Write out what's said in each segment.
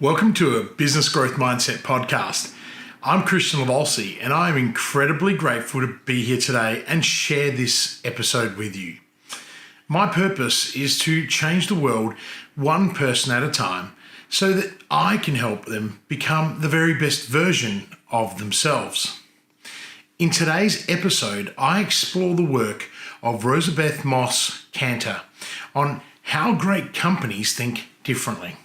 Welcome to a Business Growth Mindset podcast. I'm Kristian Livolsi, and I am incredibly grateful to be here today and share this episode with you. My purpose is to change the world one person at a time so that I can help them become the very best version of themselves. In today's episode, I explore the work of Rosabeth Moss Kanter on how great companies think differently.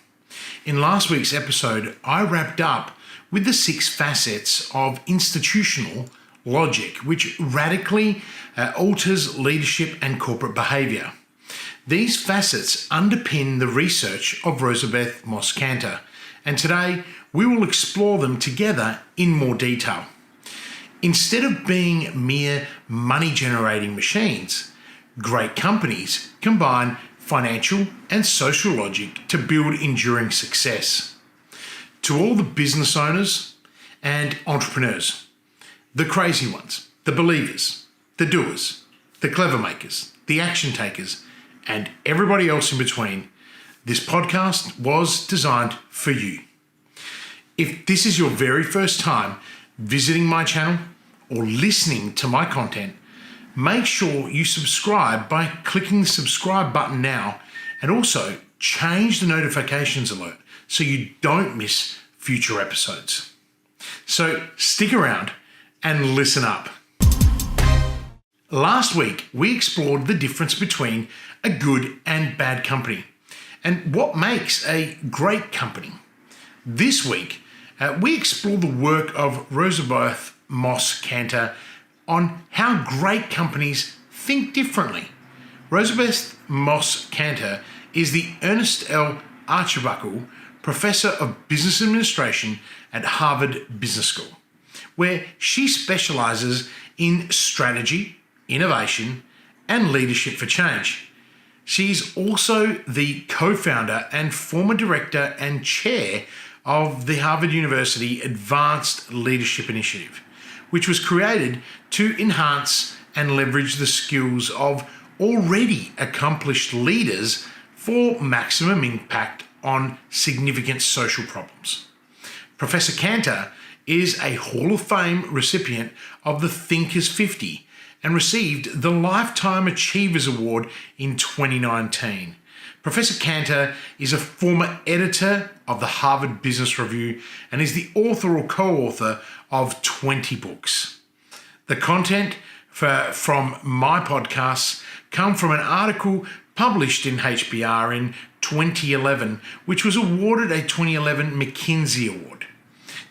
In last week's episode, I wrapped up with the 6 facets of institutional logic, which radically alters leadership and corporate behaviour. These facets underpin the research of Rosabeth Moss Kanter, and today we will explore them together in more detail. Instead of being mere money-generating machines, great companies combine financial and social logic to build enduring success. To all the business owners and entrepreneurs, the crazy ones, the believers, the doers, the clever makers, the action takers, and everybody else in between, this podcast was designed for you. If this is your very first time visiting my channel or listening to my content, make sure you subscribe by clicking the subscribe button now, and also change the notifications alert so you don't miss future episodes. So stick around and listen up. Last week, we explored the difference between a good and bad company and what makes a great company. This week, we explore the work of Rosabeth Moss Kanter on how great companies think differently. Rosabeth Moss Kanter is the Ernest L. Archibald Professor of Business Administration at Harvard Business School, where she specializes in strategy, innovation, and leadership for change. She's also the co-founder and former director and chair of the Harvard University Advanced Leadership Initiative, which was created to enhance and leverage the skills of already accomplished leaders for maximum impact on significant social problems. Professor Kanter is a Hall of Fame recipient of the Thinkers 50 and received the Lifetime Achievers Award in 2019. Professor Kanter is a former editor of the Harvard Business Review and is the author or co-author of 20 books. The content from my podcasts come from an article published in HBR in 2011, which was awarded a 2011 McKinsey Award.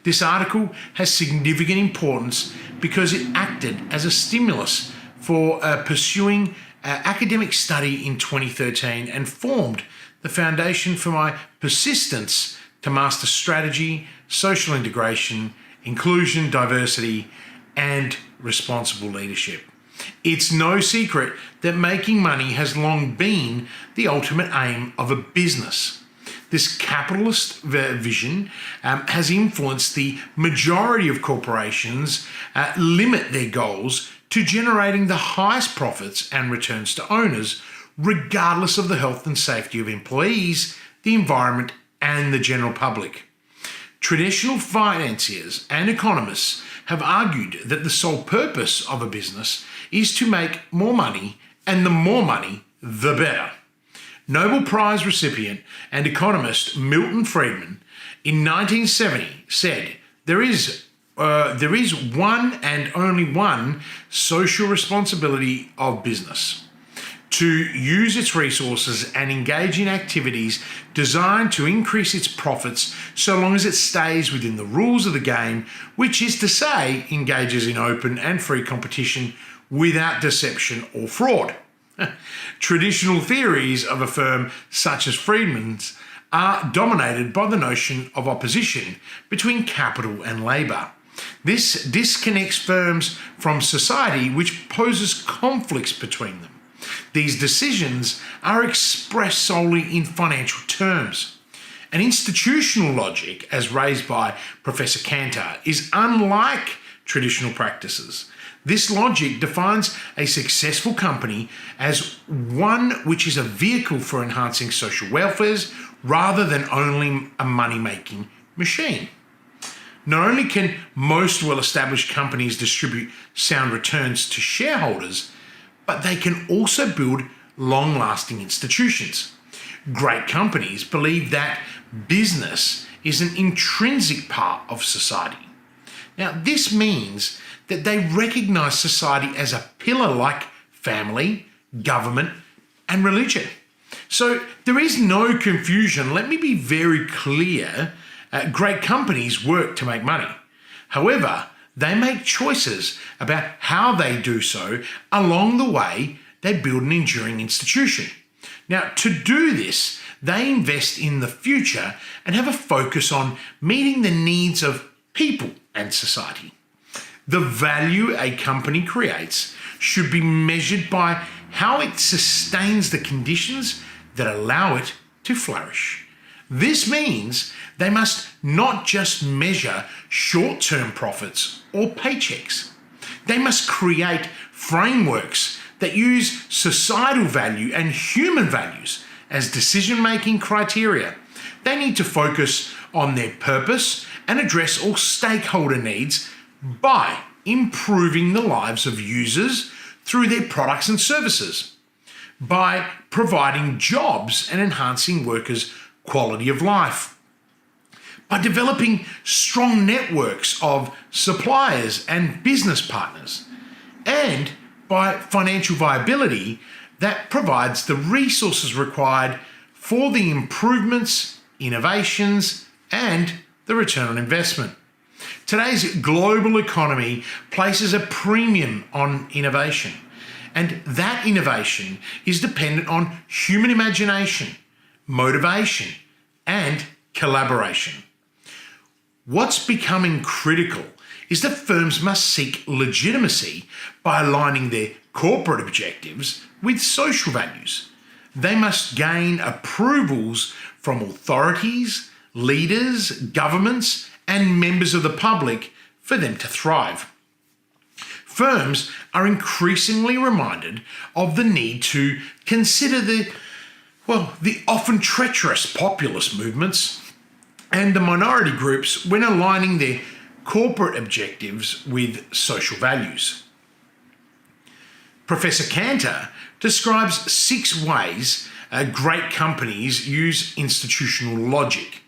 This article has significant importance because it acted as a stimulus for pursuing academic study in 2013 and formed the foundation for my persistence to master strategy, social integration, inclusion, diversity, and responsible leadership. It's no secret that making money has long been the ultimate aim of a business. This capitalist vision has influenced the majority of corporations limit their goals to generating the highest profits and returns to owners, regardless of the health and safety of employees, the environment, and the general public. Traditional financiers and economists have argued that the sole purpose of a business is to make more money, and the more money, the better. Nobel Prize recipient and economist Milton Friedman in 1970 said, there is one and only one social responsibility of business: to use its resources and engage in activities designed to increase its profits so long as it stays within the rules of the game, which is to say, engages in open and free competition without deception or fraud. Traditional theories of a firm such as Friedman's are dominated by the notion of opposition between capital and labour. This disconnects firms from society, which poses conflicts between them. These decisions are expressed solely in financial terms. An institutional logic, as raised by Professor Kanter, is unlike traditional practices. This logic defines a successful company as one which is a vehicle for enhancing social welfare, rather than only a money-making machine. Not only can most well-established companies distribute sound returns to shareholders, but they can also build long-lasting institutions. Great companies believe that business is an intrinsic part of society. Now, this means that they recognize society as a pillar like family, government, and religion. So there is no confusion. Let me be very clear. Great companies work to make money. However, they make choices about how they do so. Along the way, they build an enduring institution. Now, to do this, they invest in the future and have a focus on meeting the needs of people and society. The value a company creates should be measured by how it sustains the conditions that allow it to flourish. This means they must not just measure short-term profits or paychecks. They must create frameworks that use societal value and human values as decision-making criteria. They need to focus on their purpose and address all stakeholder needs by improving the lives of users through their products and services, by providing jobs and enhancing workers' quality of life, by developing strong networks of suppliers and business partners, and by financial viability that provides the resources required for the improvements, innovations, and the return on investment. Today's global economy places a premium on innovation, and that innovation is dependent on human imagination, motivation, and collaboration. What's becoming critical is that firms must seek legitimacy by aligning their corporate objectives with social values. They must gain approvals from authorities, leaders, governments, and members of the public for them to thrive. Firms are increasingly reminded of the need to consider the often treacherous populist movements and the minority groups when aligning their corporate objectives with social values. Professor Kanter describes 6 ways great companies use institutional logic.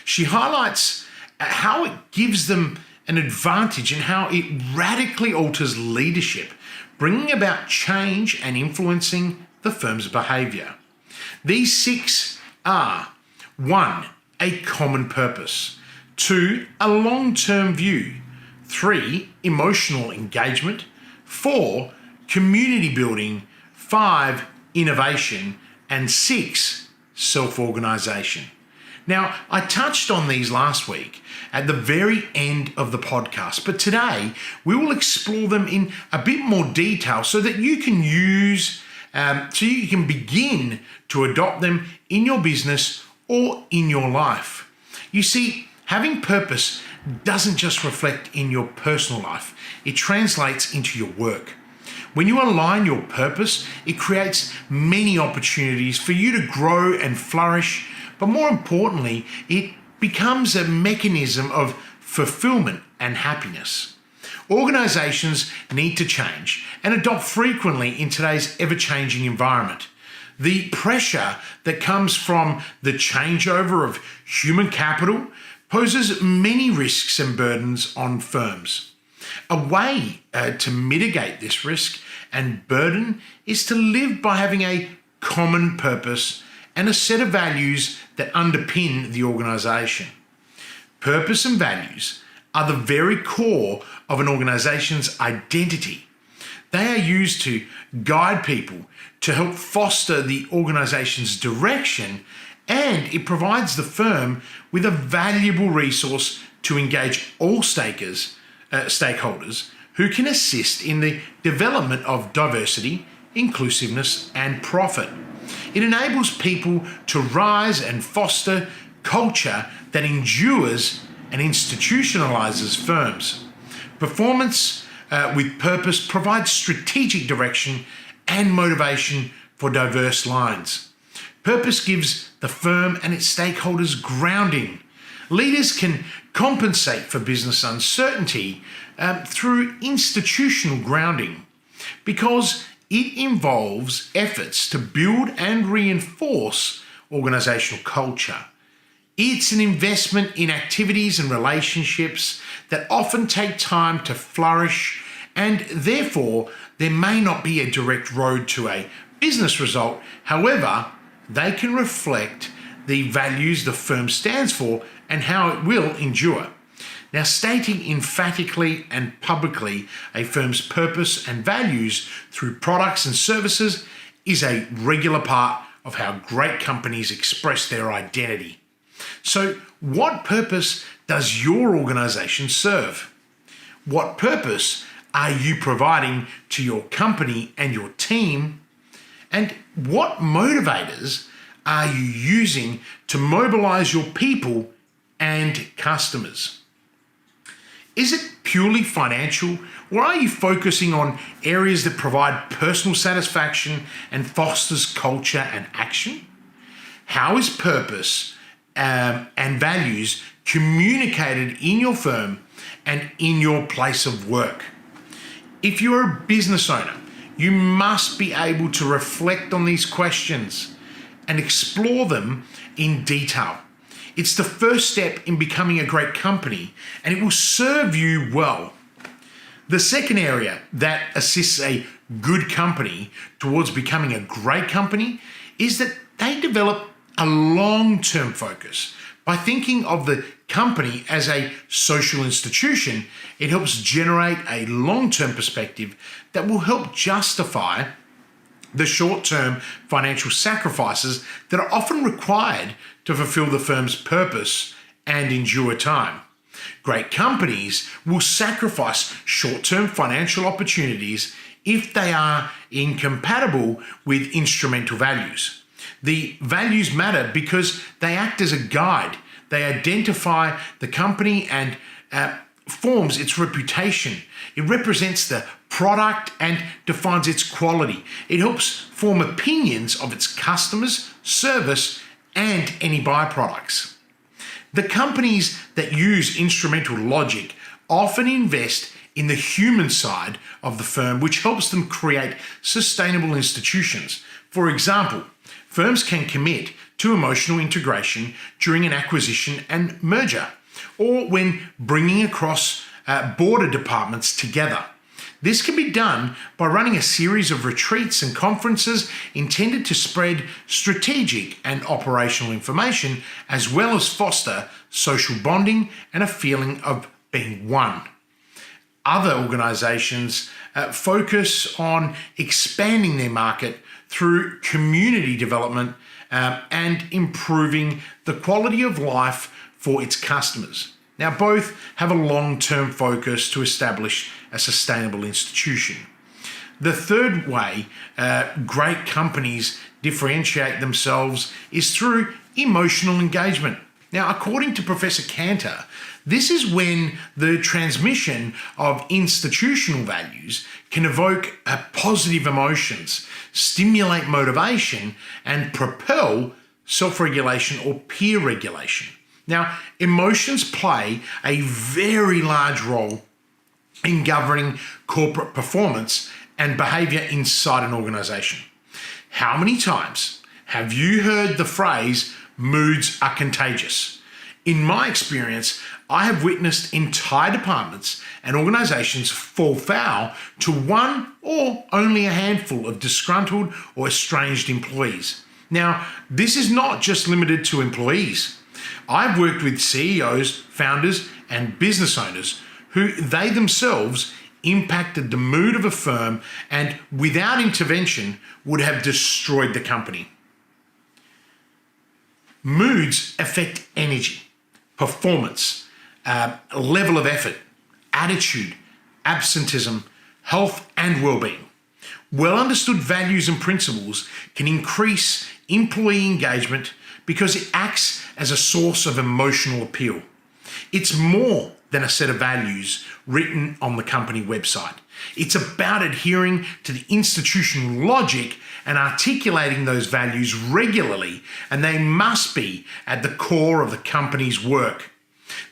She highlights how it gives them an advantage and how it radically alters leadership, bringing about change and influencing the firm's behaviour. These 6 are: 1. A common purpose. 2. A long-term view. 3. Emotional engagement. 4. Community building. 5. Innovation. And 6. Self-organisation. Now, I touched on these last week at the very end of the podcast, but today we will explore them in a bit more detail so that you can begin to adopt them in your business or in your life. You see, having purpose doesn't just reflect in your personal life, it translates into your work. When you align your purpose, it creates many opportunities for you to grow and flourish, but more importantly, it becomes a mechanism of fulfillment and happiness. Organizations need to change and adopt frequently in today's ever-changing environment. The pressure that comes from the changeover of human capital poses many risks and burdens on firms. A way to mitigate this risk and burden is to live by having a common purpose and a set of values that underpin the organisation. Purpose and values are the very core of an organisation's identity. They are used to guide people, to help foster the organisation's direction, and it provides the firm with a valuable resource to engage all stakeholders who can assist in the development of diversity, inclusiveness, and profit. It enables people to rise and foster culture that endures and institutionalizes firms. Performance with purpose provides strategic direction and motivation for diverse lines. Purpose gives the firm and its stakeholders grounding. Leaders can compensate for business uncertainty through institutional grounding because it involves efforts to build and reinforce organizational culture. It's an investment in activities and relationships that often take time to flourish, and therefore there may not be a direct road to a business result. However, they can reflect the values the firm stands for and how it will endure. Now, stating emphatically and publicly a firm's purpose and values through products and services is a regular part of how great companies express their identity. So, what purpose does your organization serve? What purpose are you providing to your company and your team? And what motivators are you using to mobilize your people and customers? Is it purely financial, or are you focusing on areas that provide personal satisfaction and fosters culture and action? How is purpose and values communicated in your firm and in your place of work? If you're a business owner, you must be able to reflect on these questions and explore them in detail. It's the first step in becoming a great company, and it will serve you well. The second area that assists a good company towards becoming a great company is that they develop a long-term focus. By thinking of the company as a social institution, it helps generate a long-term perspective that will help justify the short-term financial sacrifices that are often required to fulfill the firm's purpose and endure time. Great companies will sacrifice short-term financial opportunities if they are incompatible with instrumental values. The values matter because they act as a guide. They identify the company and forms its reputation. It represents the product and defines its quality. It helps form opinions of its customers, service, and any byproducts. The companies that use instrumental logic often invest in the human side of the firm, which helps them create sustainable institutions. For example, firms can commit to emotional integration during an acquisition and merger, or when bringing across border departments together. This can be done by running a series of retreats and conferences intended to spread strategic and operational information, as well as foster social bonding and a feeling of being one. Other organizations focus on expanding their market through community development and improving the quality of life for its customers. Now, both have a long-term focus to establish a sustainable institution. The third way great companies differentiate themselves is through emotional engagement. Now, according to Professor Kanter, this is when the transmission of institutional values can evoke positive emotions, stimulate motivation, and propel self-regulation or peer regulation. Now, emotions play a very large role in governing corporate performance and behaviour inside an organisation. How many times have you heard the phrase, moods are contagious? In my experience, I have witnessed entire departments and organisations fall foul to one or only a handful of disgruntled or estranged employees. Now, this is not just limited to employees. I've worked with CEOs, founders, and business owners who they themselves impacted the mood of a firm and without intervention would have destroyed the company. Moods affect energy, performance, level of effort, attitude, absenteeism, health, and well-being. Well understood values and principles can increase employee engagement because it acts as a source of emotional appeal. It's more than a set of values written on the company website. It's about adhering to the institutional logic and articulating those values regularly, and they must be at the core of the company's work.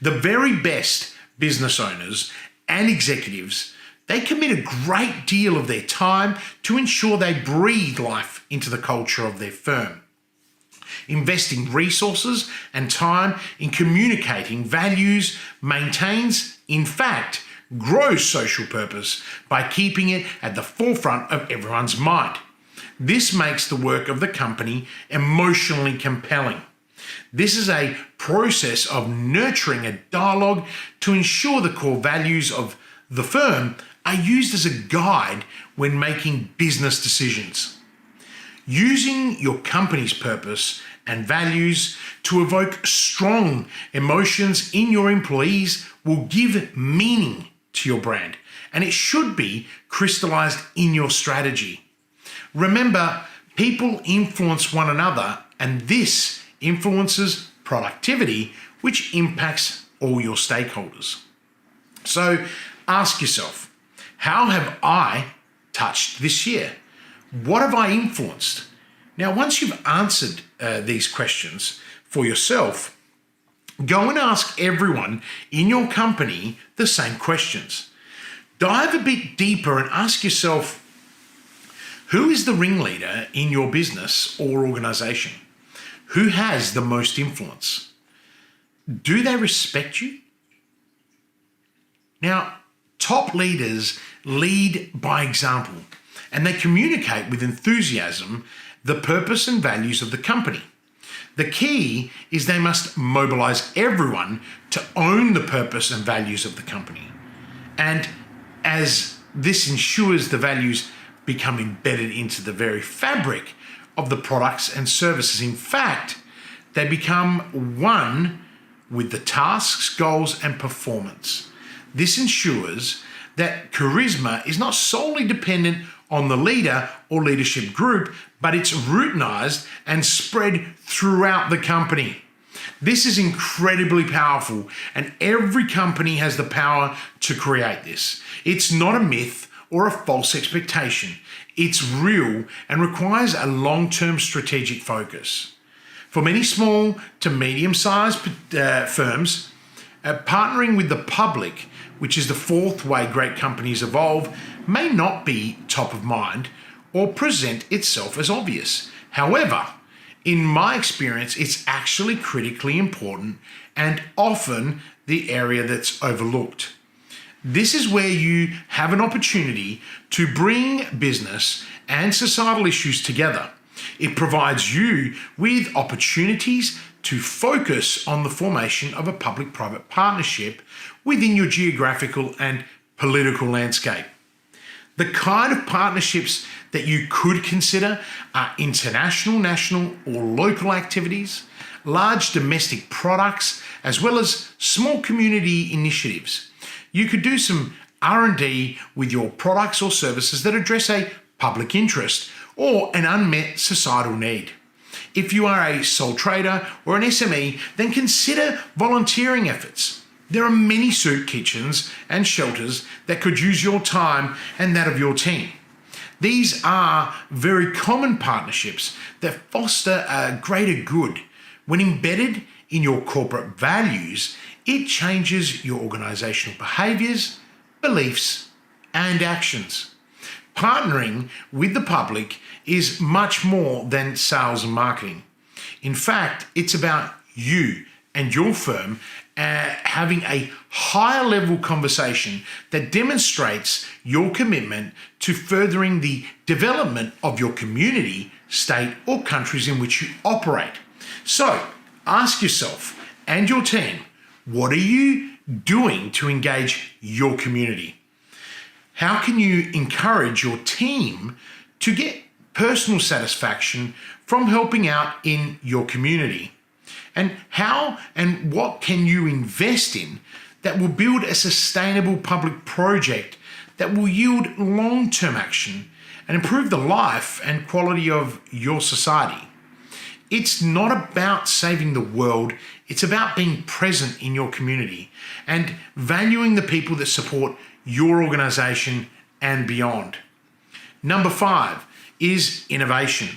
The very best business owners and executives, they commit a great deal of their time to ensure they breathe life into the culture of their firm. Investing resources and time in communicating values maintains, in fact, grows social purpose by keeping it at the forefront of everyone's mind. This makes the work of the company emotionally compelling. This is a process of nurturing a dialogue to ensure the core values of the firm are used as a guide when making business decisions. Using your company's purpose and values to evoke strong emotions in your employees will give meaning to your brand, and it should be crystallized in your strategy. Remember, people influence one another, and this influences productivity, which impacts all your stakeholders. So ask yourself, how have I touched this year? What have I influenced? Now, once you've answered these questions for yourself, go and ask everyone in your company the same questions. Dive a bit deeper and ask yourself, who is the ringleader in your business or organization? Who has the most influence? Do they respect you? Now, top leaders lead by example, and they communicate with enthusiasm the purpose and values of the company. The key is they must mobilize everyone to own the purpose and values of the company. And as this ensures the values become embedded into the very fabric of the products and services. In fact, they become one with the tasks, goals, and performance. This ensures that charisma is not solely dependent on the leader or leadership group, but it's routinized and spread throughout the company. This is incredibly powerful, and every company has the power to create this. It's not a myth or a false expectation. It's real and requires a long-term strategic focus. For many small to medium-sized firms, partnering with the public, which is the fourth way great companies evolve, may not be top of mind or present itself as obvious. However, in my experience, it's actually critically important and often the area that's overlooked. This is where you have an opportunity to bring business and societal issues together. It provides you with opportunities to focus on the formation of a public-private partnership within your geographical and political landscape. The kind of partnerships that you could consider are international, national, or local activities, large domestic products, as well as small community initiatives. You could do some R&D with your products or services that address a public interest or an unmet societal need. If you are a sole trader or an SME, then consider volunteering efforts. There are many soup kitchens and shelters that could use your time and that of your team. These are very common partnerships that foster a greater good. When embedded in your corporate values, it changes your organizational behaviors, beliefs, and actions. Partnering with the public is much more than sales and marketing. In fact, it's about you and your firm having a higher level conversation that demonstrates your commitment to furthering the development of your community, state, or countries in which you operate. So ask yourself and your team, what are you doing to engage your community? How can you encourage your team to get personal satisfaction from helping out in your community? And how and what can you invest in that will build a sustainable public project that will yield long-term action and improve the life and quality of your society? It's not about saving the world, it's about being present in your community and valuing the people that support your organisation and beyond. Number 5 is innovation.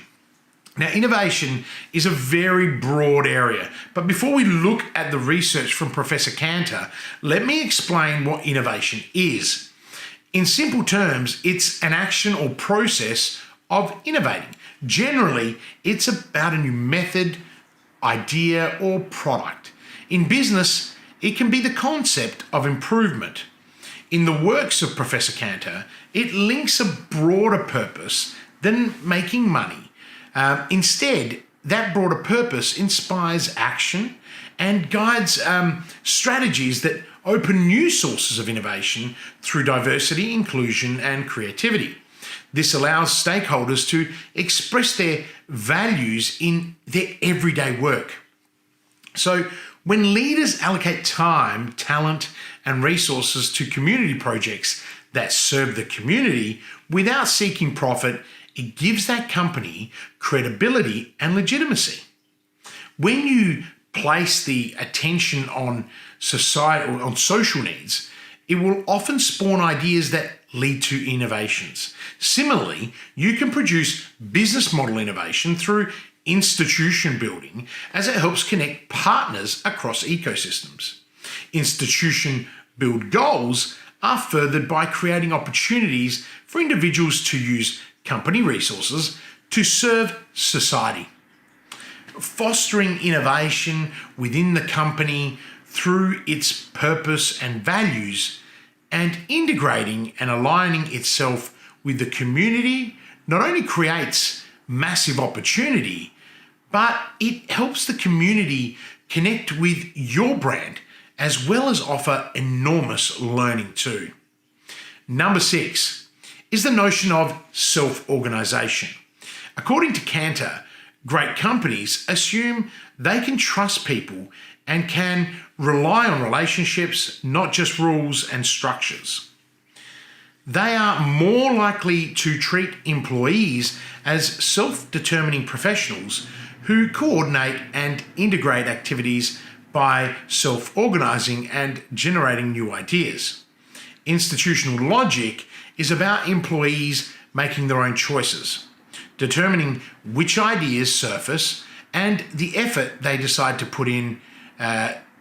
Now, innovation is a very broad area, but before we look at the research from Professor Kanter, let me explain what innovation is. In simple terms, it's an action or process of innovating. Generally, it's about a new method, idea, or product. In business, it can be the concept of improvement. In the works of Professor Kanter, it links a broader purpose than making money. Instead, that broader purpose inspires action and guides strategies that open new sources of innovation through diversity, inclusion, and creativity. This allows stakeholders to express their values in their everyday work. So, when leaders allocate time, talent, and resources to community projects that serve the community without seeking profit, it gives that company credibility and legitimacy. When you place the attention on society or on social needs, it will often spawn ideas that lead to innovations. Similarly, you can produce business model innovation through institution building as it helps connect partners across ecosystems. Institution build goals are furthered by creating opportunities for individuals to use company resources to serve society. Fostering innovation within the company through its purpose and values and integrating and aligning itself with the community not only creates massive opportunity, but it helps the community connect with your brand as well as offer enormous learning too. Number 6 is the notion of self-organisation. According to Kanter, great companies assume they can trust people and can rely on relationships, not just rules and structures. They are more likely to treat employees as self-determining professionals who coordinate and integrate activities by self-organising and generating new ideas. Institutional logic is about employees making their own choices, determining which ideas surface and the effort they decide to put in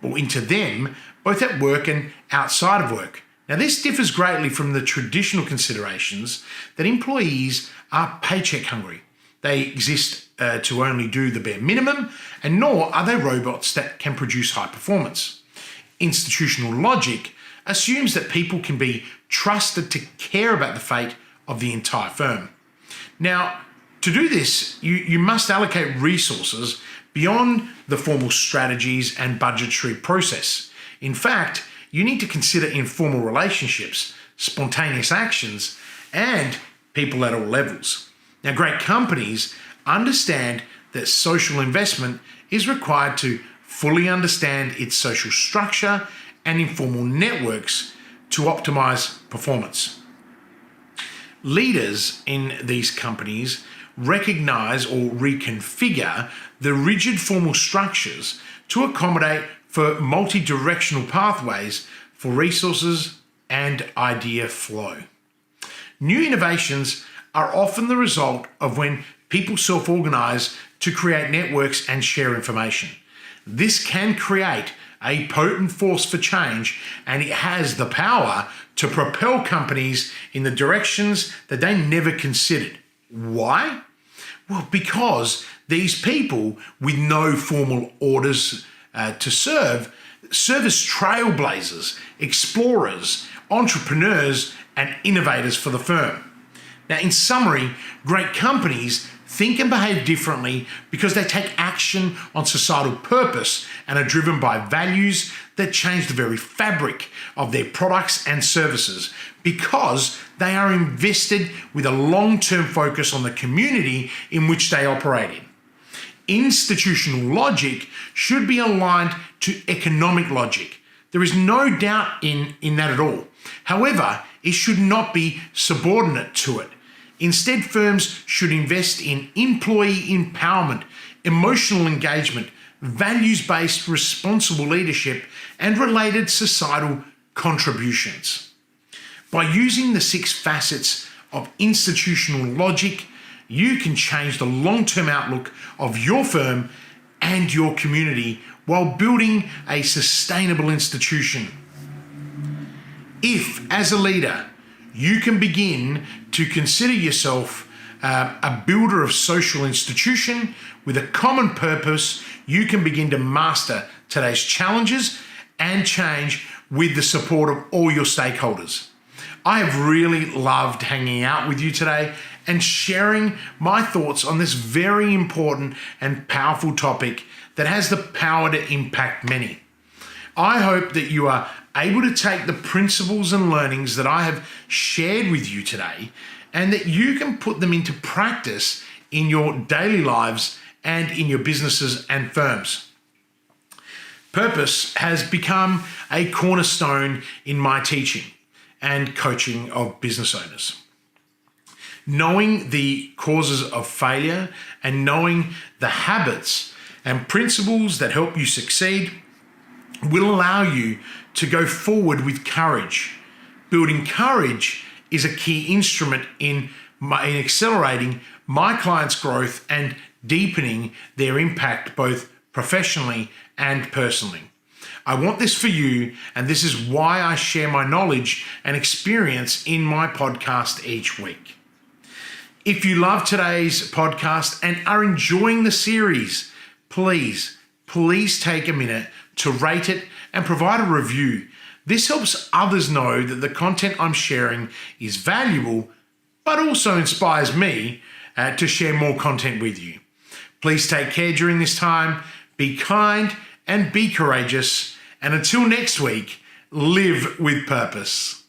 or into them, both at work and outside of work. Now, this differs greatly from the traditional considerations that employees are paycheck hungry. They exist to only do the bare minimum, and nor are they robots that can produce high performance. Institutional logic assumes that people can be trusted to care about the fate of the entire firm. Now, to do this, you must allocate resources beyond the formal strategies and budgetary process. In fact, you need to consider informal relationships, spontaneous actions, and people at all levels. Now, great companies understand that social investment is required to fully understand its social structure and informal networks to optimize performance. Leaders in these companies recognize or reconfigure the rigid formal structures to accommodate for multi-directional pathways for resources and idea flow. New innovations are often the result of when people self-organize to create networks and share information. This can create a potent force for change, and it has the power to propel companies in the directions that they never considered. Why? Well, because these people with no formal orders to serve as trailblazers, explorers, entrepreneurs, and innovators for the firm. Now, in summary, great companies think and behave differently because they take action on societal purpose and are driven by values that change the very fabric of their products and services, because they are invested with a long-term focus on the community in which they operate in. Institutional logic should be aligned to economic logic. There is no doubt in that at all. However, it should not be subordinate to it. Instead, firms should invest in employee empowerment, emotional engagement, values-based responsible leadership, and related societal contributions. By using the 6 facets of institutional logic, you can change the long-term outlook of your firm and your community while building a sustainable institution. If, as a leader, you can begin to consider yourself a builder of social institution with a common purpose, you can begin to master today's challenges and change with the support of all your stakeholders. I have really loved hanging out with you today and sharing my thoughts on this very important and powerful topic that has the power to impact many. I hope that you are able to take the principles and learnings that I have shared with you today and that you can put them into practice in your daily lives and in your businesses and firms. Purpose has become a cornerstone in my teaching and coaching of business owners. Knowing the causes of failure and knowing the habits and principles that help you succeed will allow you to go forward with courage. Building courage is a key instrument in accelerating my clients' growth and deepening their impact both professionally and personally. I want this for you, and this is why I share my knowledge and experience in my podcast each week. If you love today's podcast and are enjoying the series, please take a minute to rate it and provide a review. This helps others know that the content I'm sharing is valuable, but also inspires me to share more content with you. Please take care during this time, be kind and be courageous, and until next week, live with purpose.